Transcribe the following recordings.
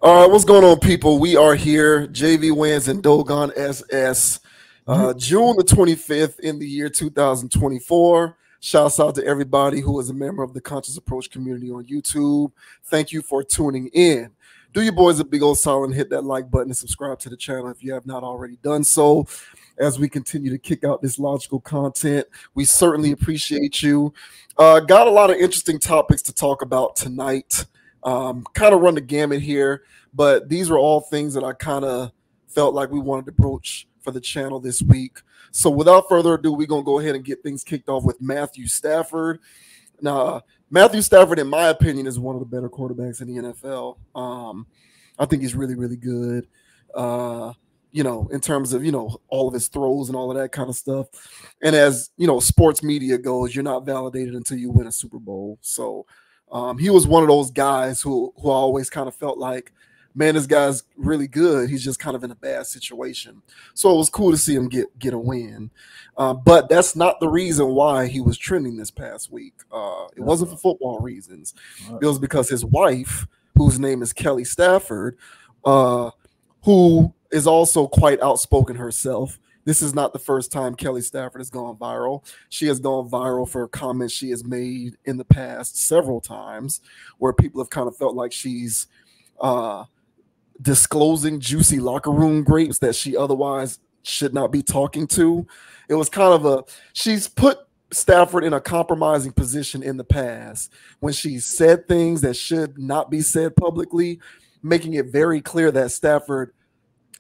All right, what's going on, people? We are here, JV Wins and Dogon SS, June the 25th in the year 2024. Shouts out to everybody who is a member of the Conscious Approach community on YouTube. Thank you for tuning in. Do your boys a big old solid and hit that like button and subscribe to the channel if you have not already done so. As we continue to kick out this logical content, we certainly appreciate you. Got a lot of interesting topics to talk about tonight. Kind of run the gamut here, but these are all things that I kind of felt like we wanted to broach for the channel this week. So without further ado, we're going to go ahead and get things kicked off with Matthew Stafford. Now, Matthew Stafford, in my opinion, is one of the better quarterbacks in the NFL. I think he's really, really good, in terms of, all of his throws and all of that kind of stuff. And as, sports media goes, you're not validated until you win a Super Bowl. So he was one of those guys who I always kind of felt like, man, this guy's really good. He's just kind of in a bad situation. So it was cool to see him get a win. But that's not the reason why he was trending this past week. It wasn't for football reasons. It was because his wife, whose name is Kelly Stafford, who is also quite outspoken herself. This is not the first time Kelly Stafford has gone viral. She has gone viral for comments she has made in the past several times where people have kind of felt like she's disclosing juicy locker room grapes that she otherwise should not be talking to. It was kind of she's put Stafford in a compromising position in the past when she said things that should not be said publicly, making it very clear that Stafford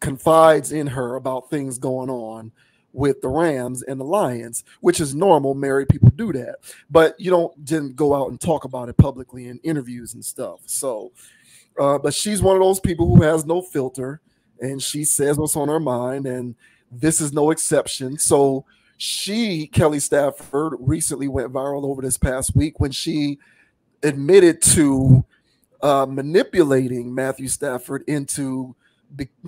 confides in her about things going on with the Rams and the Lions, which is normal. Married people do that, but you didn't go out and talk about it publicly in interviews and stuff. So, but she's one of those people who has no filter and she says what's on her mind, and this is no exception. So Kelly Stafford, recently went viral over this past week when she admitted to manipulating Matthew Stafford into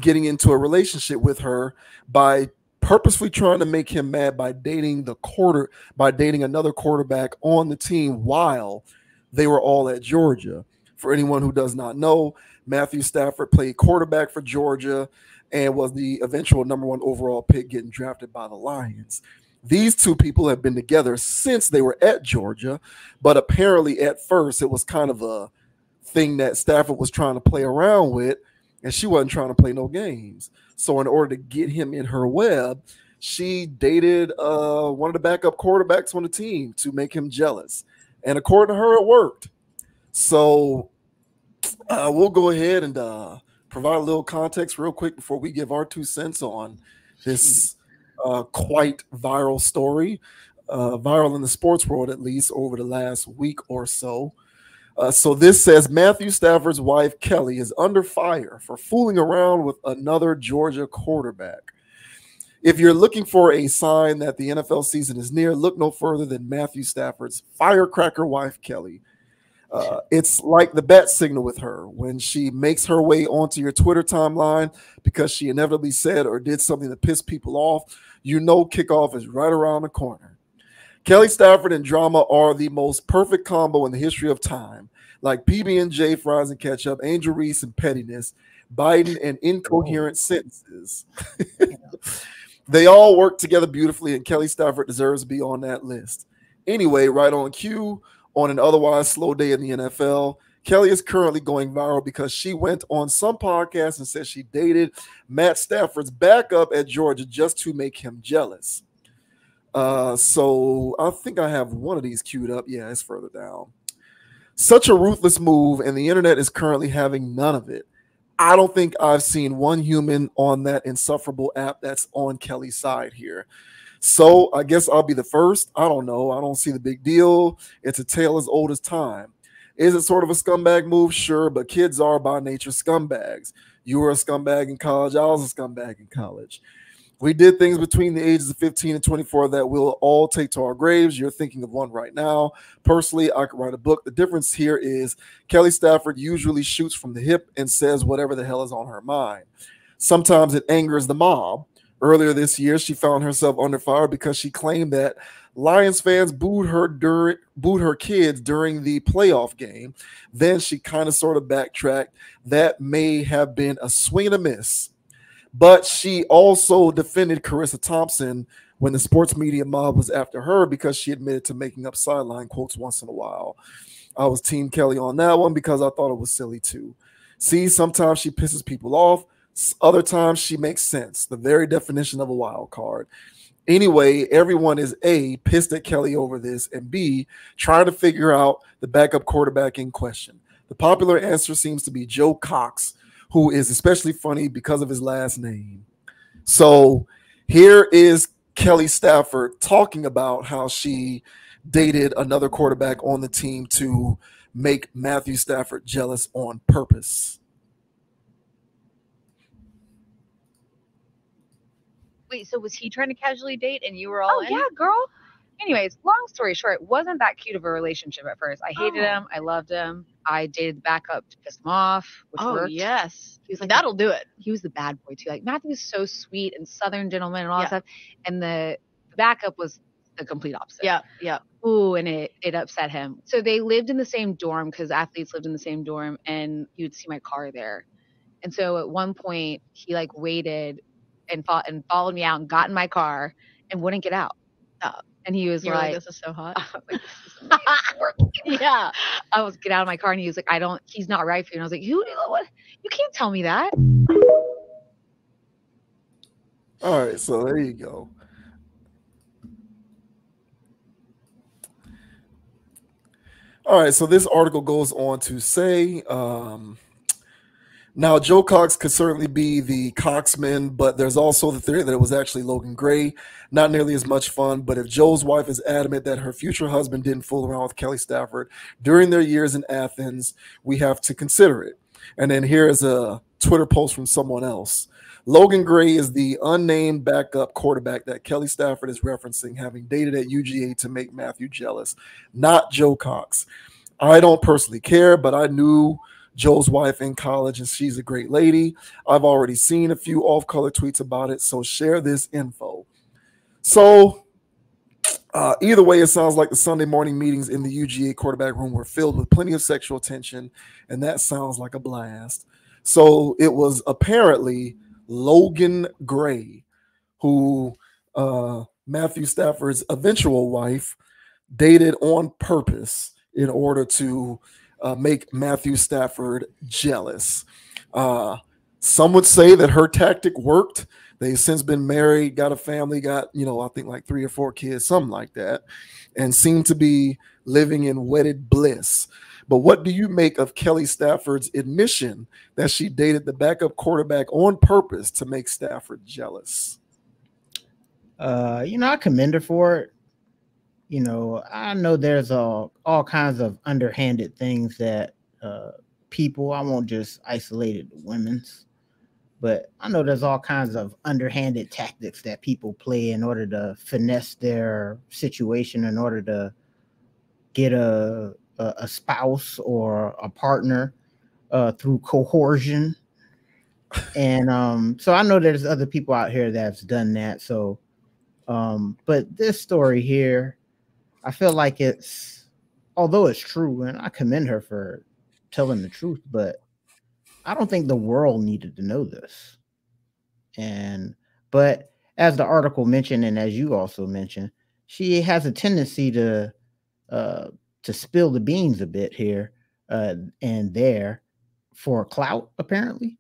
getting into a relationship with her by purposefully trying to make him mad by dating another quarterback on the team while they were all at Georgia. For anyone who does not know, Matthew Stafford played quarterback for Georgia and was the eventual #1 overall pick getting drafted by the Lions. These two people have been together since they were at Georgia, but apparently at first it was kind of a thing that Stafford was trying to play around with, and she wasn't trying to play no games. So in order to get him in her web, she dated one of the backup quarterbacks on the team to make him jealous. And according to her, it worked. So we'll go ahead and provide a little context real quick before we give our 2 cents on this quite viral story, viral in the sports world, at least over the last week or so. So this says Matthew Stafford's wife, Kelly, is under fire for fooling around with another Georgia quarterback. If you're looking for a sign that the NFL season is near, look no further than Matthew Stafford's firecracker wife, Kelly. It's like the bat signal with her when she makes her way onto your Twitter timeline because she inevitably said or did something that pissed people off. Kickoff is right around the corner. Kelly Stafford and drama are the most perfect combo in the history of time, like PB&J, fries and ketchup, Angel Reese and pettiness, Biden and incoherent sentences. They all work together beautifully, and Kelly Stafford deserves to be on that list. Anyway, right on cue, on an otherwise slow day in the NFL, Kelly is currently going viral because she went on some podcast and said she dated Matt Stafford's backup at Georgia just to make him jealous. So I think I have one of these queued up. Yeah, it's further down. Such a ruthless move, and the internet is currently having none of it. I don't think I've seen one human on that insufferable app that's on Kelly's side here. So I guess I'll be the first. I don't know. I don't see the big deal. It's a tale as old as time. Is it sort of a scumbag move? Sure, but kids are by nature scumbags. You were a scumbag in college. I was a scumbag in college. We did things between the ages of 15 and 24 that we'll all take to our graves. You're thinking of one right now. Personally, I could write a book. The difference here is Kelly Stafford usually shoots from the hip and says whatever the hell is on her mind. Sometimes it angers the mob. Earlier this year, she found herself under fire because she claimed that Lions fans booed her kids during the playoff game. Then she kind of sort of backtracked. That may have been a swing and a miss. But she also defended Carissa Thompson when the sports media mob was after her because she admitted to making up sideline quotes once in a while. I was Team Kelly on that one because I thought it was silly too. See, sometimes she pisses people off. Other times she makes sense. The very definition of a wild card. Anyway, everyone is A, pissed at Kelly over this, and B, trying to figure out the backup quarterback in question. The popular answer seems to be Joe Cox, who is especially funny because of his last name. So here is Kelly Stafford talking about how she dated another quarterback on the team to make Matthew Stafford jealous on purpose. Wait, so was he trying to casually date and you were all in? Yeah, girl. Anyways, long story short, it wasn't that cute of a relationship at first. I hated him. I loved him. I dated the backup to piss him off, which worked. Yes. He was like, That'll do it. He was the bad boy too. Like Matthew was so sweet and Southern gentleman and all Yeah. that stuff. And the backup was the complete opposite. Yeah. Ooh, and it upset him. So they lived in the same dorm because athletes lived in the same dorm, and you would see my car there. And so at one point he like waited and followed me out and got in my car and wouldn't get out. And he was You were like, like, this is so hot. I was like, this is amazing. Yeah. I was get out of my car and he was like, he's not right for you. And I was like, what? You can't tell me that. All right, so there you go. All right, so this article goes on to say, now Joe Cox could certainly be the Coxman, but there's also the theory that it was actually Logan Gray. Not nearly as much fun, but if Joe's wife is adamant that her future husband didn't fool around with Kelly Stafford during their years in Athens, we have to consider it. And then here's a Twitter post from someone else. Logan Gray is the unnamed backup quarterback that Kelly Stafford is referencing, having dated at UGA to make Matthew jealous, not Joe Cox. I don't personally care, but I knew Joe's wife in college, and she's a great lady. I've already seen a few off-color tweets about it, so share this info. So either way, it sounds like the Sunday morning meetings in the UGA quarterback room were filled with plenty of sexual tension, and that sounds like a blast. So it was apparently Logan Gray, who Matthew Stafford's eventual wife dated on purpose in order to make Matthew Stafford jealous. Some would say that her tactic worked. They've since been married, got a family, got, I think like 3 or 4 kids, something like that, and seem to be living in wedded bliss. But what do you make of Kelly Stafford's admission that she dated the backup quarterback on purpose to make Stafford jealous? I commend her for it. I know there's all kinds of underhanded things that people, I won't just isolate it to women's, but I know there's all kinds of underhanded tactics that people play in order to finesse their situation, in order to get a spouse or a partner through coercion. And so I know there's other people out here that's done that. So, but this story here, I feel like although it's true, and I commend her for telling the truth, but I don't think the world needed to know this. But as the article mentioned, and as you also mentioned, she has a tendency to spill the beans a bit here and there for clout, apparently.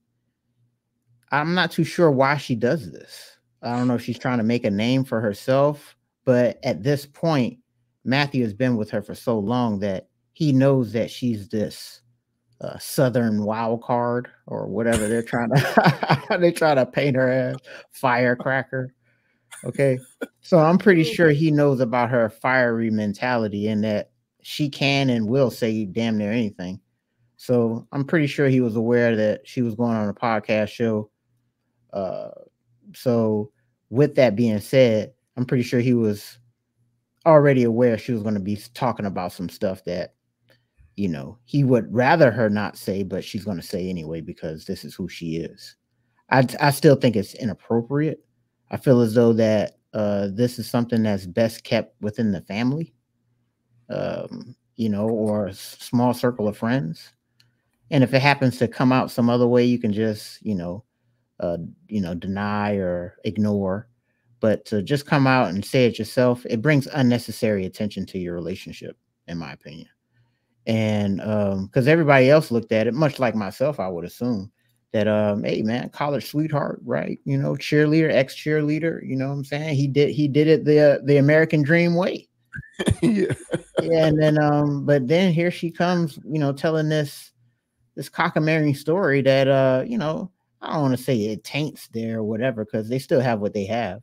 I'm not too sure why she does this. I don't know if she's trying to make a name for herself, but at this point, Matthew has been with her for so long that he knows that she's this Southern wild card or whatever they're trying to paint her as, firecracker. Okay. So I'm pretty sure he knows about her fiery mentality and that she can and will say damn near anything. So I'm pretty sure he was aware that she was going on a podcast show. So with that being said, I'm pretty sure he was already aware she was going to be talking about some stuff that, he would rather her not say, but she's going to say anyway, because this is who she is. I still think it's inappropriate. I feel as though that this is something that's best kept within the family, you know, or a small circle of friends. And if it happens to come out some other way, you can just, uh, deny or ignore. But to just come out and say it yourself, it brings unnecessary attention to your relationship, in my opinion. And because everybody else looked at it, much like myself, I would assume that hey man, college sweetheart, right? You know, cheerleader, ex-cheerleader, you know what I'm saying? He did it the American dream way. Yeah. Yeah, and then but then here she comes, you know, telling this cockamamie story that I don't want to say it taints their whatever, because they still have what they have,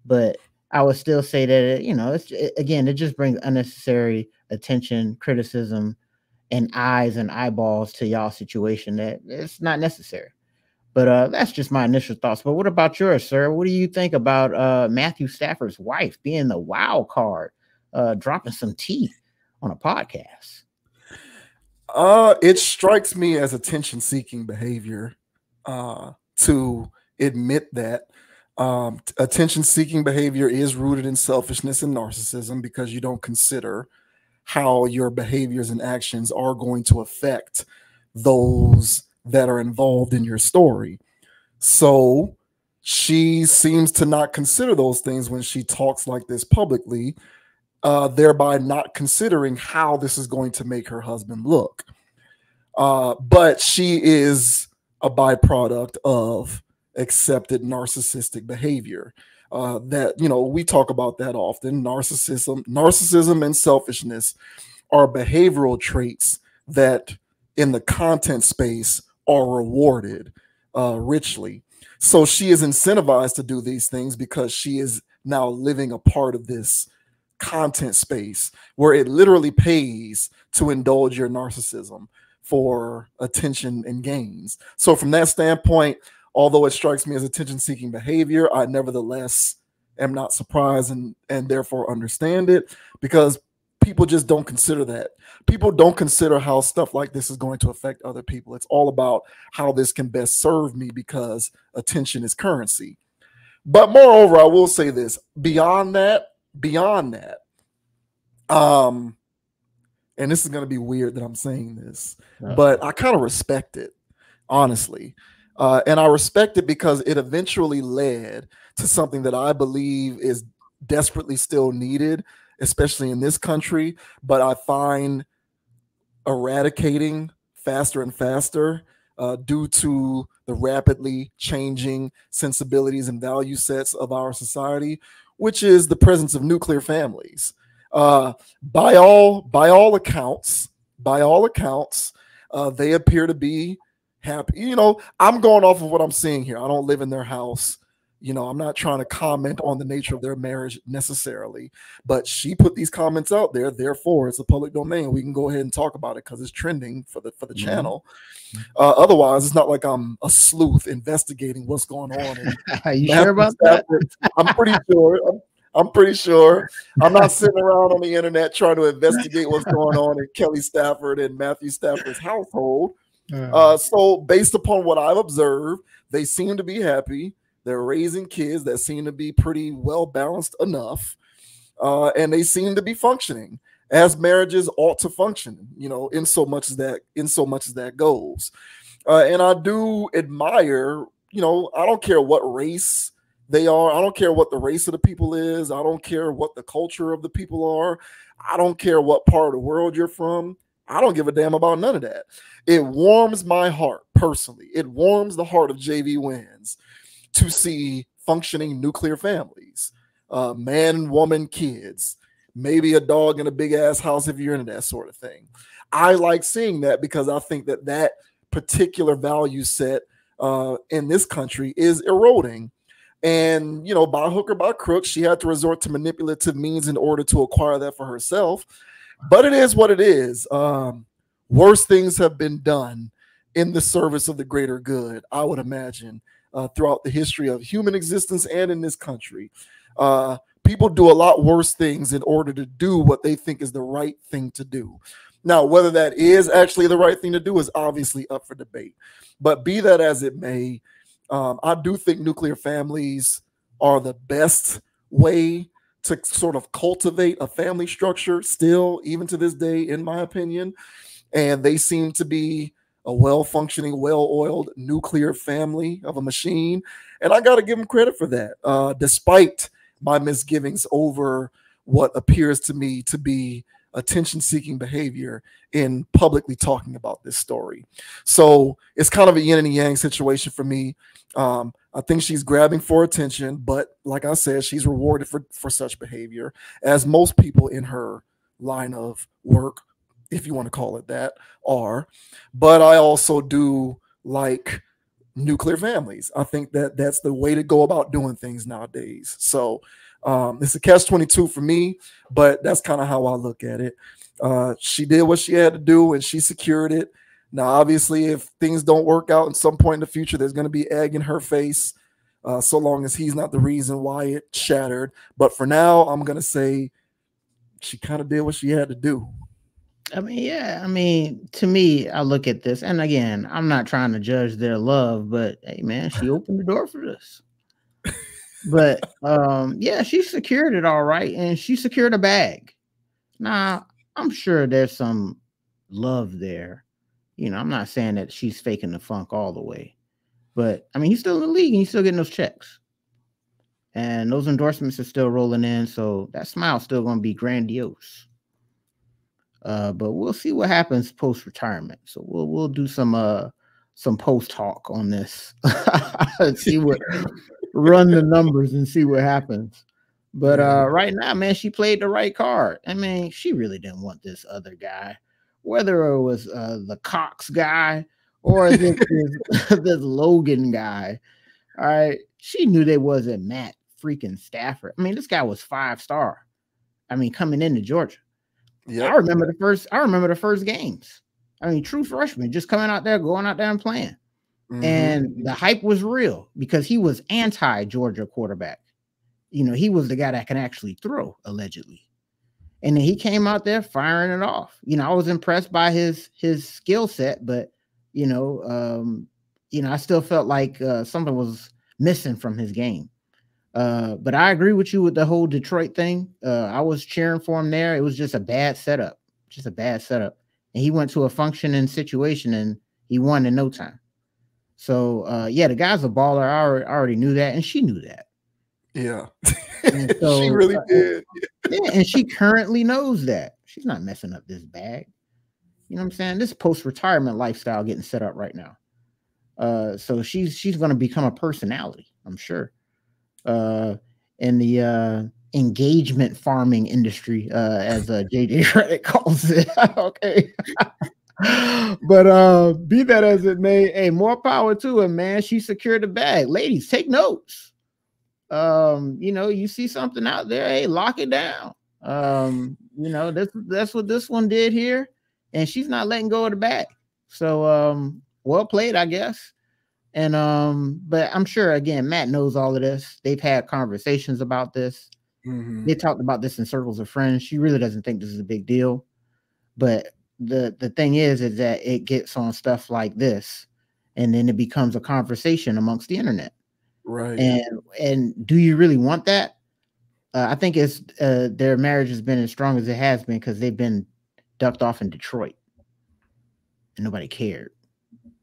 but I would still say that again, it just brings unnecessary attention, criticism, and eyes and eyeballs to y'all situation that it's not necessary. But that's just my initial thoughts. But what about yours, sir? What do you think about Matthew Stafford's wife being the wild card, dropping some tea on a podcast? It strikes me as attention-seeking behavior to admit that attention-seeking behavior is rooted in selfishness and narcissism, because you don't consider how your behaviors and actions are going to affect those that are involved in your story. So she seems to not consider those things when she talks like this publicly, thereby not considering how this is going to make her husband look. But she is a byproduct of accepted narcissistic behavior. That, we talk about that often. Narcissism and selfishness are behavioral traits that in the content space are rewarded richly. So she is incentivized to do these things because she is now living a part of this content space where it literally pays to indulge your narcissism for attention and gains. So from that standpoint, although it strikes me as attention-seeking behavior, I nevertheless am not surprised and therefore understand it, because people just don't consider that. People don't consider how stuff like this is going to affect other people. It's all about how this can best serve me, because attention is currency. But moreover, I will say this, beyond that, and this is going to be weird that I'm saying this, but I kind of respect it, honestly. And I respect it because it eventually led to something that I believe is desperately still needed, especially in this country, but I find eradicating faster and faster due to the rapidly changing sensibilities and value sets of our society, which is the presence of nuclear families. By all accounts, they appear to be happy. I'm going off of what I'm seeing here. I don't live in their house. I'm not trying to comment on the nature of their marriage necessarily, but she put these comments out there. Therefore, it's a public domain. We can go ahead and talk about it because it's trending for the channel. Otherwise, it's not like I'm a sleuth investigating what's going on. Are you sure about that? I'm pretty sure. I'm pretty sure. I'm not sitting around on the internet trying to investigate what's going on in Kelly Stafford and Matthew Stafford's household. So based upon what I've observed, they seem to be happy. They're raising kids that seem to be pretty well balanced enough, and they seem to be functioning as marriages ought to function. In so much as that goes. And I do admire. I don't care what race they are. I don't care what the race of the people is. I don't care what the culture of the people are. I don't care what part of the world you're from. I don't give a damn about none of that. It warms my heart personally. It warms the heart of JV Wins to see functioning nuclear families, man and woman, kids, maybe a dog in a big ass house if you're into that sort of thing. I like seeing that because I think that particular value set in this country is eroding. And, by hook or by crook, she had to resort to manipulative means in order to acquire that for herself. But it is what it is. Worse things have been done in the service of the greater good, I would imagine, throughout the history of human existence and in this country. People do a lot worse things in order to do what they think is the right thing to do. Now, whether that is actually the right thing to do is obviously up for debate. But be that as it may, I do think nuclear families are the best way to sort of cultivate a family structure still, even to this day, in my opinion. And they seem to be a well-functioning, well-oiled nuclear family of a machine. And I got to give them credit for that, despite my misgivings over what appears to me to be attention-seeking behavior in publicly talking about this story. So it's kind of a yin and yang situation for me. I think she's grabbing for attention, but like I said, she's rewarded for such behavior, as most people in her line of work, if you want to call it that, are. But I also do like nuclear families. I think that that's the way to go about doing things nowadays. So it's a catch-22 for me, but that's kind of how I look at it. She did what she had to do, and she secured it. Now, obviously, if things don't work out at some point in the future, there's going to be egg in her face, so long as he's not the reason why it shattered. But for now, I'm going to say she kind of did what she had to do. I mean, yeah. I mean, to me, I look at this, and again, I'm not trying to judge their love, but hey, man, she opened the door for this. But yeah, she secured it all right, and she secured a bag. Now, I'm sure there's some love there. You know, I'm not saying that she's faking the funk all the way, but I mean, he's still in the league and he's still getting those checks, and those endorsements are still rolling in. So that smile's still going to be grandiose. But we'll see what happens post retirement. So we'll do some post talk on this, see what run the numbers and see what happens. But right now, man, she played the right card. I mean, she really didn't want this other guy. Whether it was the Cox guy or this Logan guy, all right, she knew there wasn't Matt freaking Stafford. I mean, this guy was 5-star. I mean, coming into Georgia, I remember the first games. I mean, true freshman, just coming out there, going out there and playing, and the hype was real because he was anti-Georgia quarterback. You know, he was the guy that can actually throw, allegedly. And then he came out there firing it off. You know, I was impressed by his skill set, but you know, I still felt like something was missing from his game. But I agree with you with the whole Detroit thing. I was cheering for him there. It was just a bad setup, And he went to a functioning situation and he won in no time. So yeah, the guy's a baller. I already knew that, and she knew that. Yeah, so, she really did. Yeah, and she currently knows that. She's not messing up this bag. You know what I'm saying? This post-retirement lifestyle getting set up right now. So she's going to become a personality, I'm sure. In the engagement farming industry, as JJ Reddick calls it. Okay. But be that as it may, hey, more power to her, man. She secured the bag. Ladies, take notes. You know, you see something out there, hey, lock it down. You know, that's what this one did here, and she's not letting go of the bag. So well played, I guess. And but I'm sure again, Matt knows all of this. They've had conversations about this. They talked about this in circles of friends. She really doesn't think this is a big deal. But the thing is that it gets on stuff like this, and then it becomes a conversation amongst the internet. Right. And do you really want that? I think it's their marriage has been as strong as it has been because they've been ducked off in Detroit and nobody cared.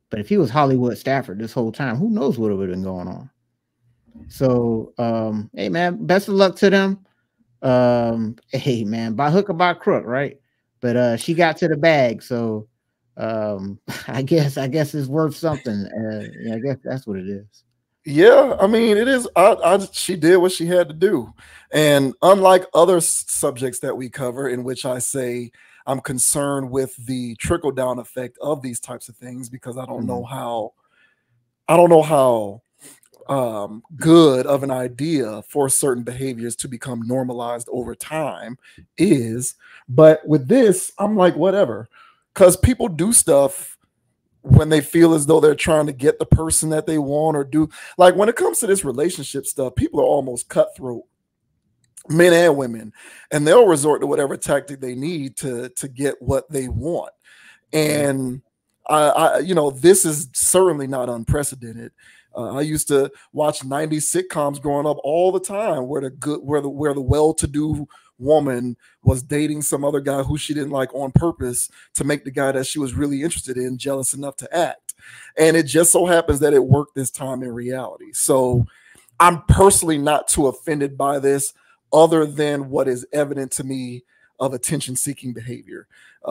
But if he was Hollywood Stafford this whole time, who knows what would have been going on? So, hey, man, best of luck to them. Hey, man, by hook or by crook, right? But she got to the bag, so I guess it's worth something. Yeah, I guess that's what it is. Yeah, I mean, it is. She did what she had to do. And unlike other subjects that we cover, in which I say I'm concerned with the trickle-down effect of these types of things, because I don't know how good of an idea for certain behaviors to become normalized over time is. But with this, I'm like, whatever, because people do stuff when they feel as though they're trying to get the person that they want, or do, like, when it comes to this relationship stuff, people are almost cutthroat, men and women, and they'll resort to whatever tactic they need to get what they want. And I you know, this is certainly not unprecedented. I used to watch 90s sitcoms growing up all the time, where the well-to-do woman was dating some other guy who she didn't like on purpose to make the guy that she was really interested in jealous enough to act. And it just so happens that it worked this time in reality. So I'm personally not too offended by this, other than what is evident to me of attention-seeking behavior,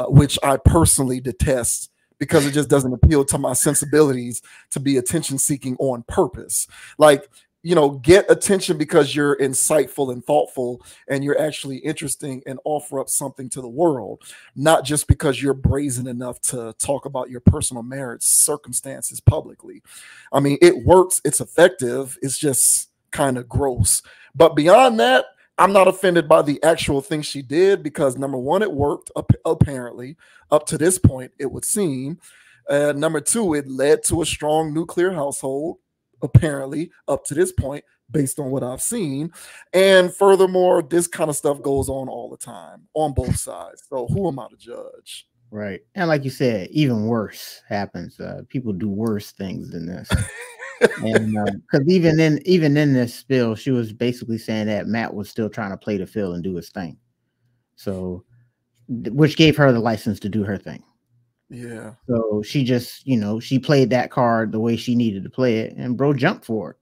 which I personally detest, because it just doesn't appeal to my sensibilities to be attention-seeking on purpose. Like, you know, get attention because you're insightful and thoughtful and you're actually interesting and offer up something to the world, not just because you're brazen enough to talk about your personal marriage circumstances publicly. I mean, it works, it's effective, it's just kind of gross. But beyond that, I'm not offended by the actual thing she did, because number one, it worked apparently up to this point, it would seem. Number two, it led to a strong nuclear household, apparently up to this point, based on what I've seen. And furthermore, this kind of stuff goes on all the time on both sides. So who am I to judge? Right. And like you said, even worse happens. People do worse things than this. And because even in this spill, she was basically saying that Matt was still trying to play the field and do his thing. So, which gave her the license to do her thing. Yeah. So she just, you know, she played that card the way she needed to play it, and bro jumped for it.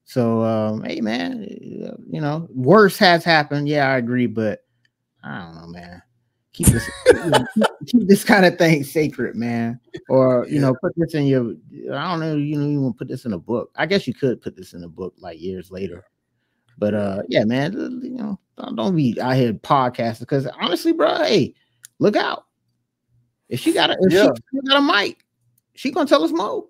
So, hey man, you know, worse has happened. Yeah, I agree, but I don't know, man. Keep this, keep this kind of thing sacred, man. Or you know, put this in your. I don't know. You know, you want to put this in a book. I guess you could put this in a book like years later. But yeah, man. You know, don't be out here podcasting, because honestly, bro, hey, look out. If she got she got a mic, she gonna tell us more.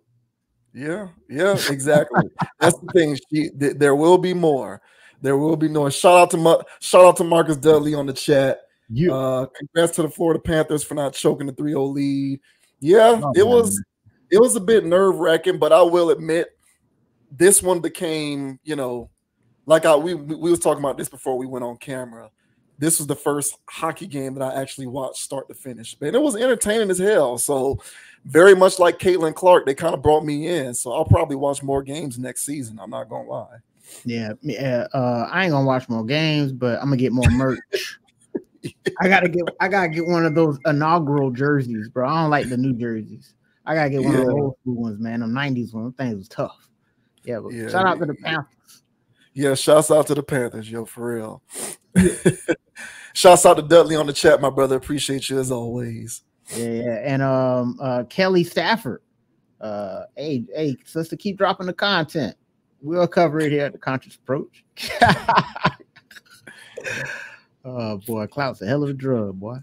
Yeah, exactly. That's the thing. There will be more. There will be more. Shout out to Marcus Dudley on the chat. Congrats to the Florida Panthers for not choking the 3-0 lead. Yeah, it was a bit nerve-wracking, but I will admit this one became, you know, like we was talking about this before we went on camera. This was the first hockey game that I actually watched start to finish. Man, it was entertaining as hell. So very much like Caitlin Clark, they kind of brought me in. So I'll probably watch more games next season. I'm not gonna lie. Yeah, I ain't gonna watch more games, but I'm gonna get more merch. I gotta get one of those inaugural jerseys, bro. I don't like the new jerseys. I gotta get one of the old school ones, man. The 90s one, things was tough. Yeah, but shout out to the Panthers. Yeah, shouts out to the Panthers, yo, for real. Shouts out to Dudley on the chat, my brother. Appreciate you as always. Yeah, and Kelly Stafford. Hey, sister, keep dropping the content. We'll cover it here at the Conscious Approach. Oh boy, clout's a hell of a drug, boy.